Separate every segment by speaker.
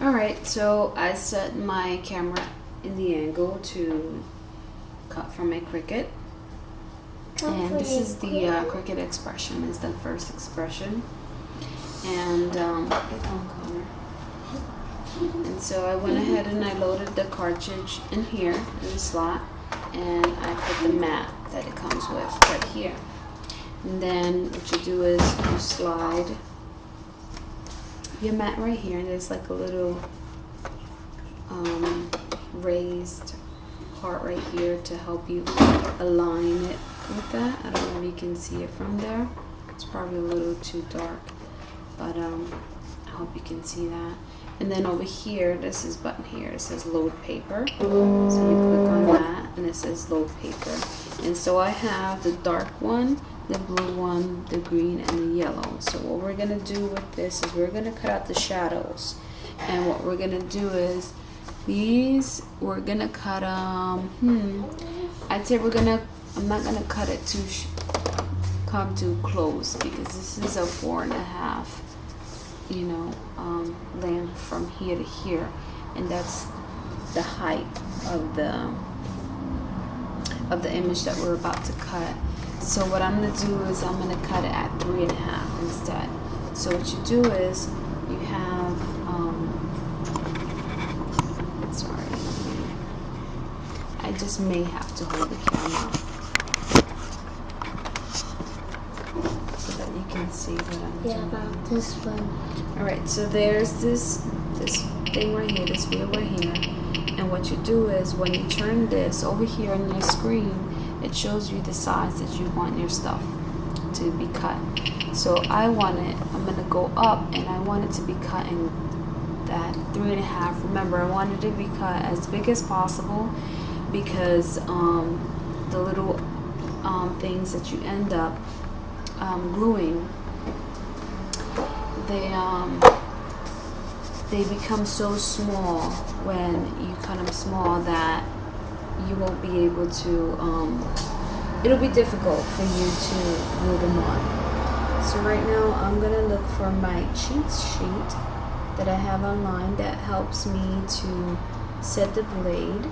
Speaker 1: Alright, so I set my camera in the angle to cut from a Cricut. And this is the Cricut expression, is the first expression. And and so I went ahead and I loaded the cartridge in here in the slot, and I put the mat that it comes with right here. And then what you do is you slide your mat right here, and there's like a little raised part right here to help you align it with that. I don't know if you can see it from there. It's probably a little too dark, but I hope you can see that. And then over here, this is button here, it says load paper. So you click on that and it says load paper. And so I have the dark one, the blue one, the green, and the yellow. So what we're gonna do with this is we're gonna cut out the shadows. And what we're gonna do is these, we're gonna cut I'd say I'm not gonna cut it come too close, because this is a 4.5, you know, length from here to here, and that's the height of the image that we're about to cut. So what I'm gonna do is I'm gonna cut it at 3.5 instead. So what you do is you have sorry, I just may have to hold the camera so that you can see what I'm doing.
Speaker 2: Yeah, about this one.
Speaker 1: Alright, so there's this thing right here, this wheel right here, and what you do is when you turn this over here on your screen, it shows you the size that you want your stuff to be cut. So I'm gonna go up, and I want it to be cut in that 3.5. Remember, I want it to be cut as big as possible, because the little things that you end up gluing, they become so small when you cut them small that you won't be able to, it'll be difficult for you to glue them on. So right now I'm gonna look for my cheat sheet that I have online that helps me to set the blade.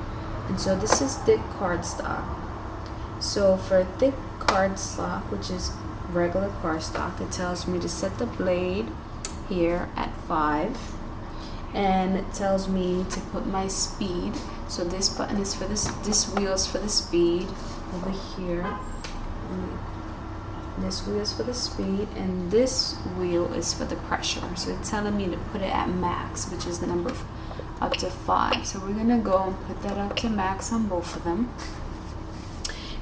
Speaker 1: And so this is thick cardstock. So for thick cardstock, which is regular cardstock, it tells me to set the blade here at 5, and it tells me to put my speed. So this button is for this wheel is for the speed over here, and this wheel is for the speed, and this wheel is for the pressure. So it's telling me to put it at max, which is the number up to 5. So we're gonna go and put that up to max on both of them,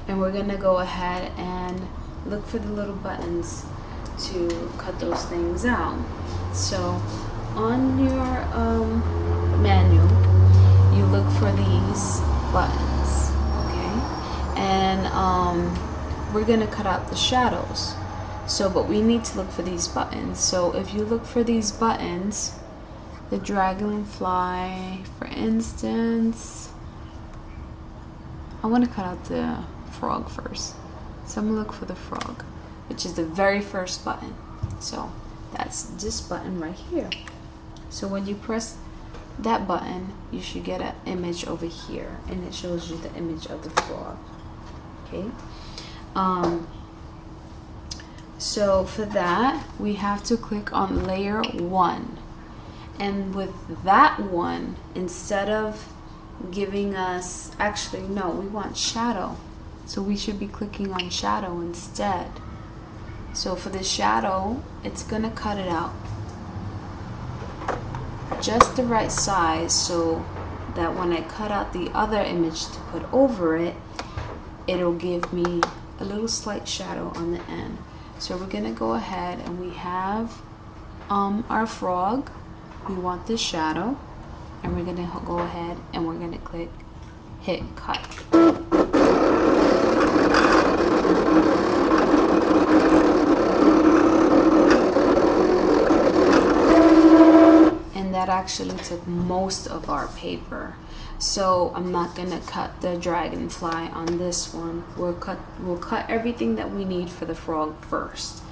Speaker 1: and we're gonna go ahead and look for the little buttons to cut those things out. So on your manual, you look for these buttons, okay? And we're gonna cut out the shadows. So, but we need to look for these buttons. So if you look for these buttons, the dragonfly, for instance, I want to cut out the frog first. So I'm gonna look for the frog, which is the very first button. So that's this button right here. So when you press that button, you should get an image over here, and it shows you the image of the frog. Okay. So for that, we have to click on layer 1, and with that one, instead of giving us, actually no, we want shadow, so we should be clicking on shadow instead. So for the shadow, it's gonna cut it out just the right size, so that when I cut out the other image to put over it, it'll give me a little slight shadow on the end. So we're gonna go ahead, and we have our frog. We want this shadow, and we're gonna go ahead and we're gonna hit cut. And that actually took most of our paper. So I'm not gonna cut the dragonfly on this one. We'll cut everything that we need for the frog first.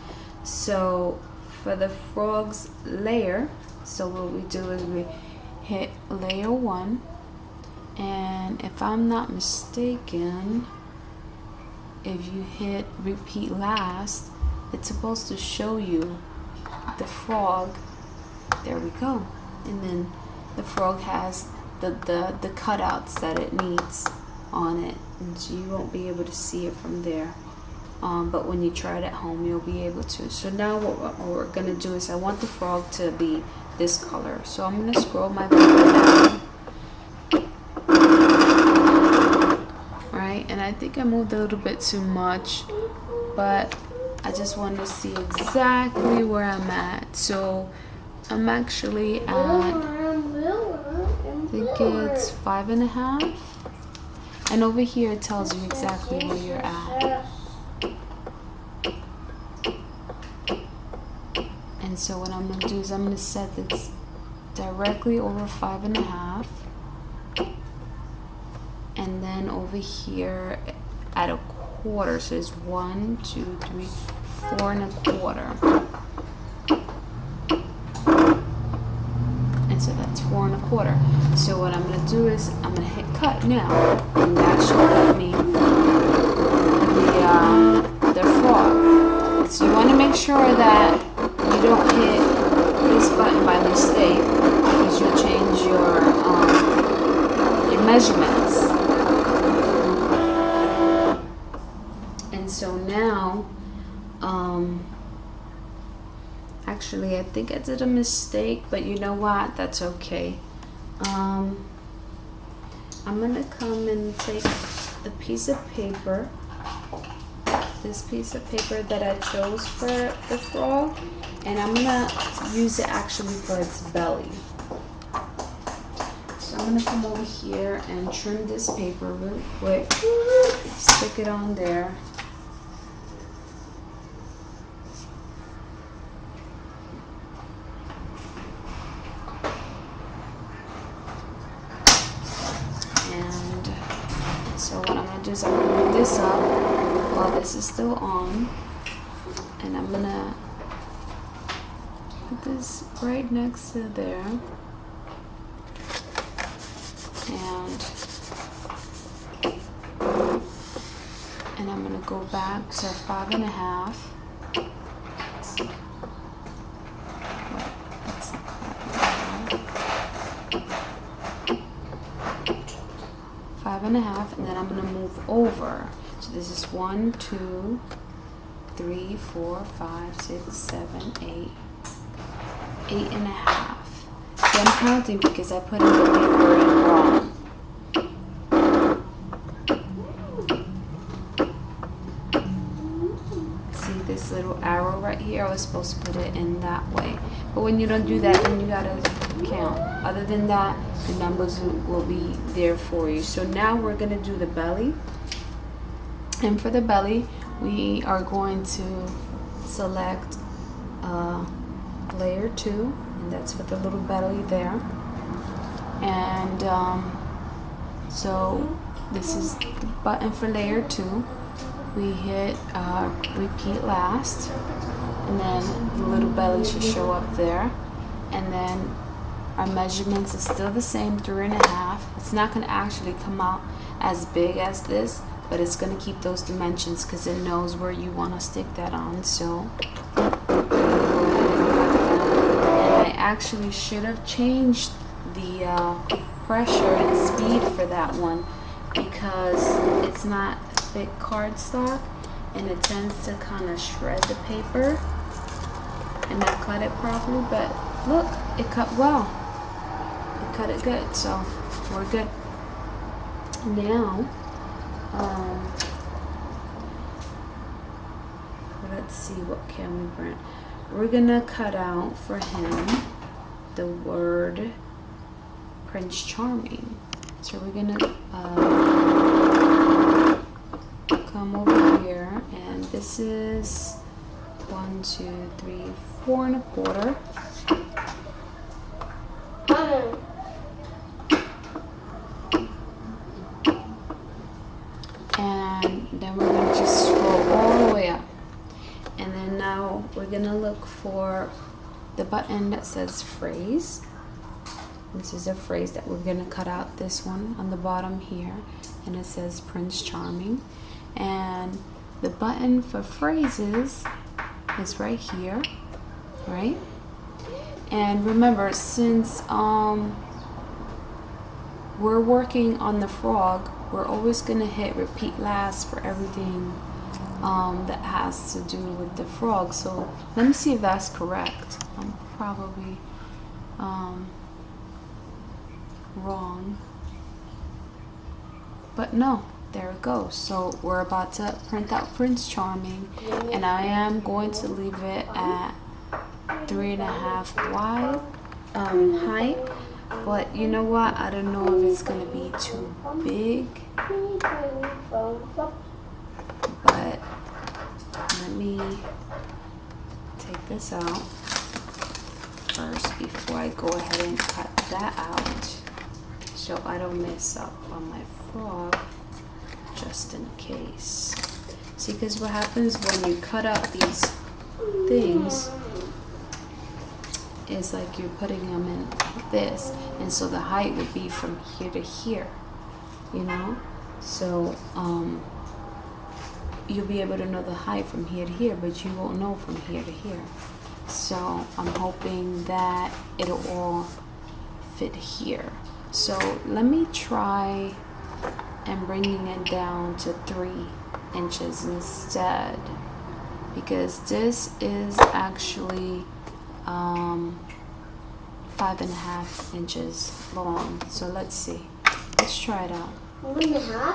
Speaker 1: So for the frog's layer, so what we do is hit layer 1, and if I'm not mistaken, if you hit repeat last, it's supposed to show you the frog. There we go. And then the frog has the cutouts that it needs on it, and so you won't be able to see it from there. But when you try it at home, you'll be able to. So now what we're gonna do is, I want the frog to be this color. So I'm gonna scroll my paper down. Right, and I think I moved a little bit too much, but I just want to see exactly where I'm at. So I'm actually at, I think it's 5.5. And over here it tells you exactly where you're at. And so what I'm going to do is I'm going to set this directly over 5.5. And then over here at 1/4, so it's 1, 2, 3, 4.25. And so that's 4.25. So what I'm going to do is I'm going to hit cut now, and that should let me the frog. So you want to make sure that you don't hit this button by mistake, because you'll change your measurements. And so now, actually I think I did a mistake, but you know what, that's okay. I'm gonna come and take the piece of paper, this piece of paper that I chose for the frog, and I'm gonna use it actually for its belly. So I'm gonna come over here and trim this paper real quick, stick it on there. And so what I'm gonna do is I'm gonna move this up while this is still on, and I'm gonna put this right next to there. And I'm gonna go back to 5.5. 5.5, and then I'm gonna move over. So this is 1, 2, 3, 4, 5, 6, 7, 8, 8.5. So I'm counting because I put in the paper in wrong. See this little arrow right here? I was supposed to put it in that way. But when you don't do that, then you gotta count. Other than that, the numbers will be there for you. So now we're gonna do the belly. And for the belly, we are going to select layer 2, and that's for the little belly there. And so this is the button for layer 2. We hit repeat last, and then the little belly should show up there. And then our measurements is still the same, 3.5. It's not going to actually come out as big as this, but it's going to keep those dimensions because it knows where you want to stick that on. So, and I actually should have changed the pressure and speed for that one, because it's not thick cardstock and it tends to kind of shred the paper and not cut it properly. But look, it cut well. It cut it good, so we're good. Now, let's see, what can we print? We're gonna cut out for him the word Prince Charming. So we're gonna come over here, and this is 1, 2, 3, 4.25. And then we're going to just scroll all the way up, and then now we're going to look for the button that says phrase. And This is a phrase that we're gonna cut out, this one on the bottom here, and it says Prince Charming. And the button for phrases is right here, right? And remember, since we're working on the frog, we're always gonna hit repeat last for everything that has to do with the frog. So let me see if that's correct. I'm probably wrong, but no, there it goes. So we're about to print out Prince Charming, and I am going to leave it at 3.5 wide height. But you know what, I don't know if it's gonna be too big, but let me take this out first before I go ahead and cut that out, so I don't mess up on my frog, just in case. See, because what happens when you cut out these things is like you're putting them in like this, and so the height would be from here to here, you know. So you'll be able to know the height from here to here, but you won't know from here to here. So I'm hoping that it'll all fit here. So let me try and bringing it down to 3 inches instead, because this is actually 5.5 inches long. So let's see, let's try it out. 1.5.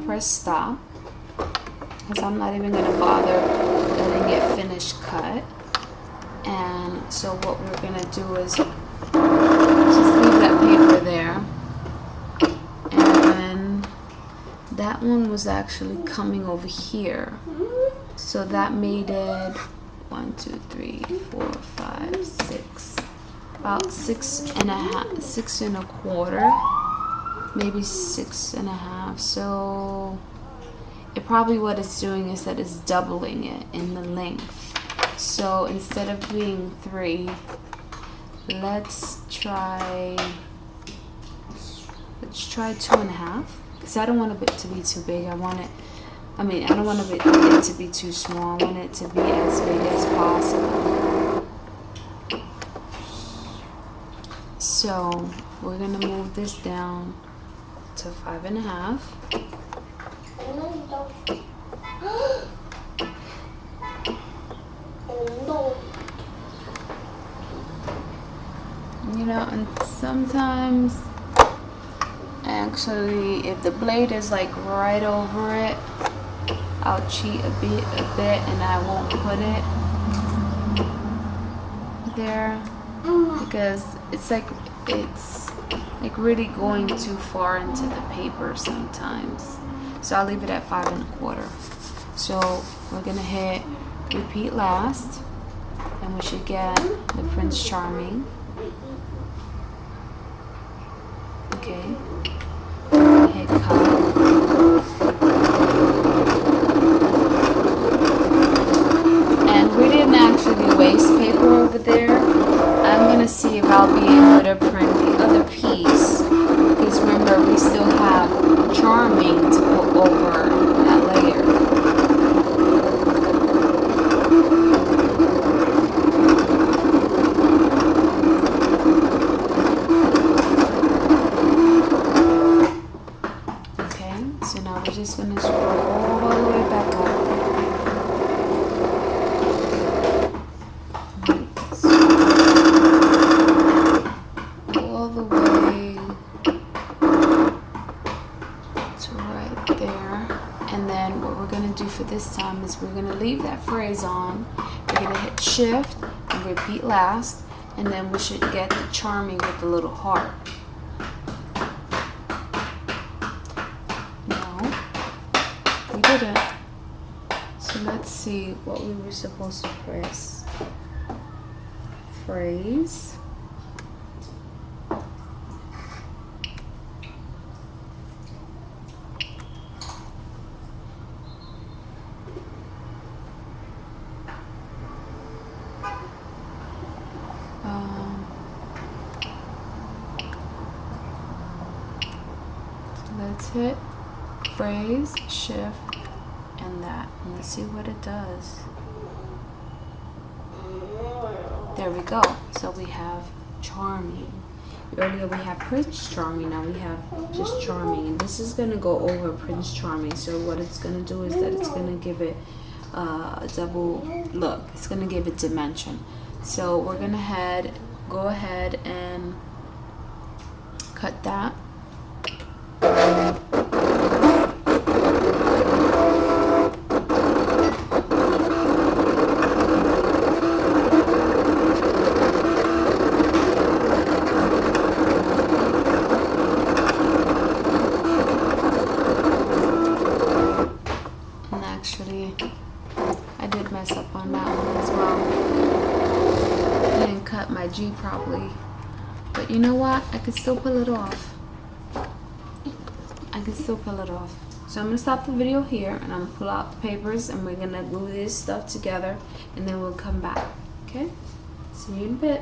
Speaker 1: Press stop, because I'm not even going to bother letting it finish cut. And so what we're going to do is just leave that paper there, and that one was actually coming over here, so that made it 1, 2, 3, 4, 5, 6, about 6.5, 6.25, maybe 6.5. So it probably, what it's doing is that it's doubling it in the length. So instead of being 3, let's try 2.5, because I don't want it to be too big. I don't want it to be too small. I want it to be as big as possible. So we're gonna move this down to 5.5. You know, and sometimes actually, if the blade is like right over it, I'll cheat a bit, and I won't put it there, because it's like really going too far into the paper sometimes. So I'll leave it at 5.25. So we're gonna hit repeat last, and we should get the Prince Charming. Okay, hit cut. And we didn't actually waste paper over there. I'm gonna see if I'll be able to print the other piece, because remember, we still have Charming to put over that layer. Okay, so now we're just gonna scroll all the way back up. For this time is we're going to leave that phrase on. We're going to hit shift and repeat last, and then we should get the Charming with the little heart. No, we didn't. So let's see what we were supposed to press phrase. Let's hit phrase, shift, and that. And let's see what it does. There we go. So we have charming. Earlier we had Prince Charming, now we have just Charming. And this is going to go over Prince Charming. So what it's going to do is that it's going to give it a double look. It's going to give it dimension. So we're going to go ahead and cut that. I did mess up on that one as well. I didn't cut my G properly. But you know what? I could still pull it off. I can still pull it off. So I'm going to stop the video here and I'm going to pull out the papers and we're going to glue this stuff together and then we'll come back. Okay? See you in a bit.